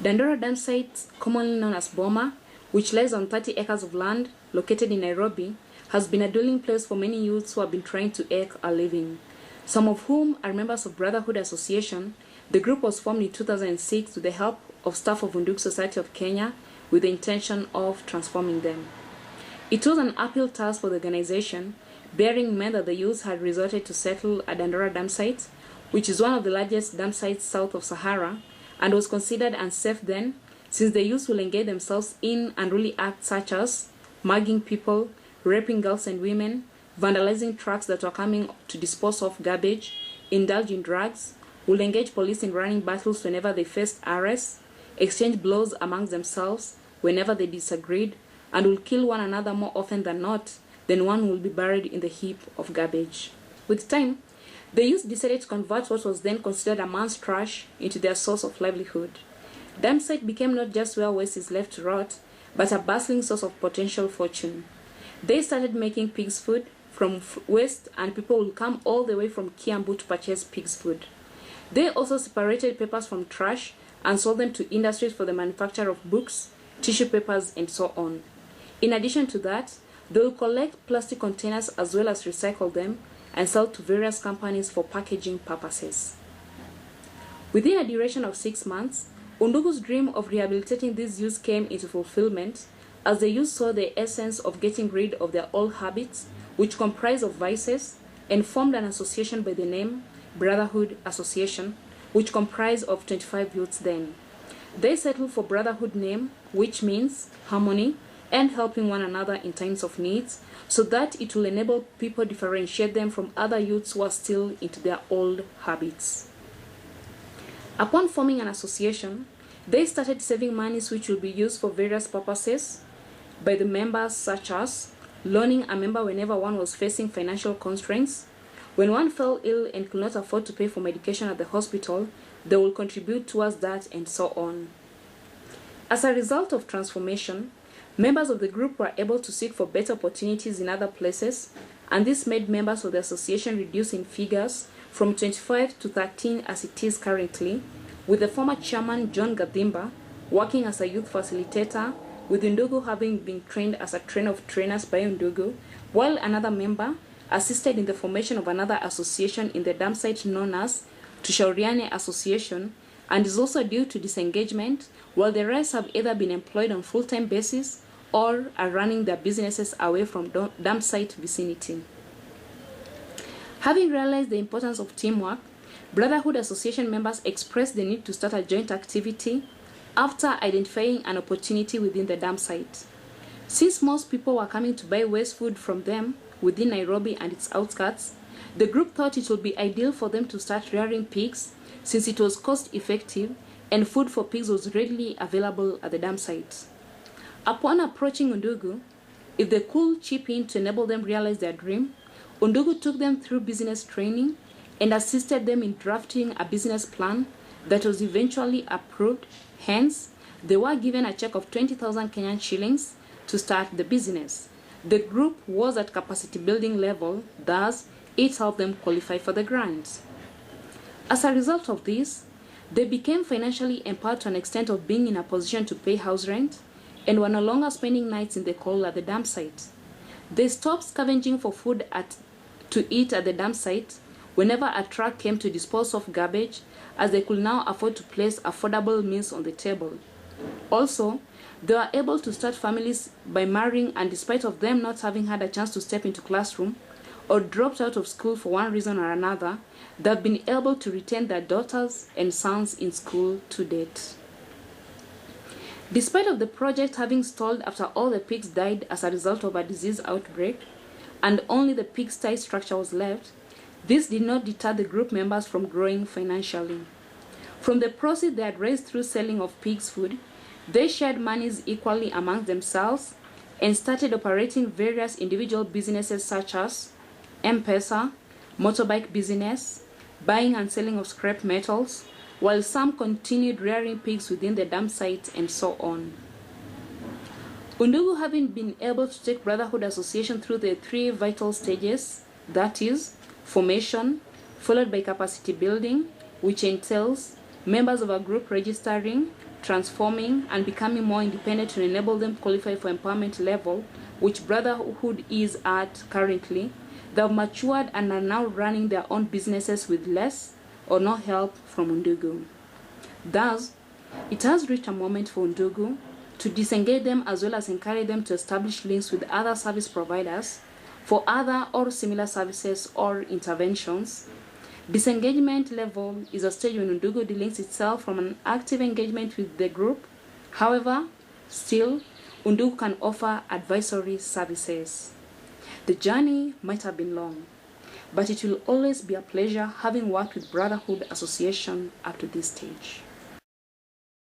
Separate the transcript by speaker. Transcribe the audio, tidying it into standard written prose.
Speaker 1: Dandora dam site, commonly known as Boma, which lies on 30 acres of land located in Nairobi, has been a dwelling place for many youths who have been trying to make a living, some of whom are members of Brotherhood Association. The group was formed in 2006 with the help of staff of Undugu Society of Kenya with the intention of transforming them. It was an uphill task for the organization, bearing in mind that the youths had resorted to settle at Dandora dam site, which is one of the largest dam sites south of Sahara, and was considered unsafe then, since the youths will engage themselves in unruly acts such as mugging people, raping girls and women, vandalizing trucks that were coming to dispose of garbage, indulge in drugs, will engage police in running battles whenever they faced arrests, exchange blows amongst themselves whenever they disagreed, and will kill one another more often than not. Then one will be buried in the heap of garbage. With time, the youth decided to convert what was then considered a man's trash into their source of livelihood. Dam site became not just where waste is left to rot, but a bustling source of potential fortune. They started making pig's food from waste, and people will come all the way from Kiambu to purchase pig's food. They also separated papers from trash and sold them to industries for the manufacture of books, tissue papers, and so on. In addition to that, they will collect plastic containers as well as recycle them and sell to various companies for packaging purposes. Within a duration of 6 months, Undugu's dream of rehabilitating these youths came into fulfillment as the youth saw the essence of getting rid of their old habits, which comprised of vices, and formed an association by the name Brotherhood Association, which comprised of 25 youths then. They settled for Brotherhood name, which means harmony and helping one another in times of needs, so that it will enable people differentiate them from other youths who are still into their old habits. Upon forming an association, they started saving monies which will be used for various purposes by the members, such as loaning a member whenever one was facing financial constraints. When one fell ill and could not afford to pay for medication at the hospital, they will contribute towards that, and so on. As a result of transformation, members of the group were able to seek for better opportunities in other places, and this made members of the association reduce in figures from 25 to 13 as it is currently, with the former chairman John Gadimba working as a youth facilitator, with Undugu having been trained as a trainer of trainers by Undugu, while another member assisted in the formation of another association in the dam site known as Tushauriane Association, and is also due to disengagement, while the rest have either been employed on full-time basis or are running their businesses away from dam site vicinity. Having realized the importance of teamwork, Brotherhood Association members expressed the need to start a joint activity after identifying an opportunity within the dam site. Since most people were coming to buy waste food from them within Nairobi and its outskirts, the group thought it would be ideal for them to start rearing pigs, since it was cost-effective and food for pigs was readily available at the dam site. Upon approaching Undugu, if they could chip in to enable them realize their dream, Undugu took them through business training and assisted them in drafting a business plan that was eventually approved. Hence, they were given a check of 20,000 Kenyan shillings to start the business. The group was at capacity building level, thus it helped them qualify for the grants. As a result of this, they became financially empowered to an extent of being in a position to pay house rent and were no longer spending nights in the cold at the dam site. They stopped scavenging for food to eat at the dam site whenever a truck came to dispose of garbage, as they could now afford to place affordable meals on the table. Also, they were able to start families by marrying, and despite of them not having had a chance to step into classroom or dropped out of school for one reason or another, they've been able to retain their daughters and sons in school to date. Despite of the project having stalled after all the pigs died as a result of a disease outbreak, and only the pigsty structure was left, this did not deter the group members from growing financially. From the proceeds they had raised through selling of pigs' food, they shared monies equally among themselves and started operating various individual businesses such as M-Pesa, motorbike business, buying and selling of scrap metals, while some continued rearing pigs within the dam site and so on. Undugu having been able to take Brotherhood Association through the 3 vital stages, that is, formation, followed by capacity building, which entails members of a group registering, transforming and becoming more independent to enable them to qualify for empowerment level, which Brotherhood is at currently. They have matured and are now running their own businesses with less or no help from Undugu. Thus, it has reached a moment for Undugu to disengage them as well as encourage them to establish links with other service providers for other or similar services or interventions. Disengagement level is a stage when Undugu delinks itself from an active engagement with the group. However, still, Undugu can offer advisory services. The journey might have been long, but it will always be a pleasure having worked with Brotherhood Association up to this stage.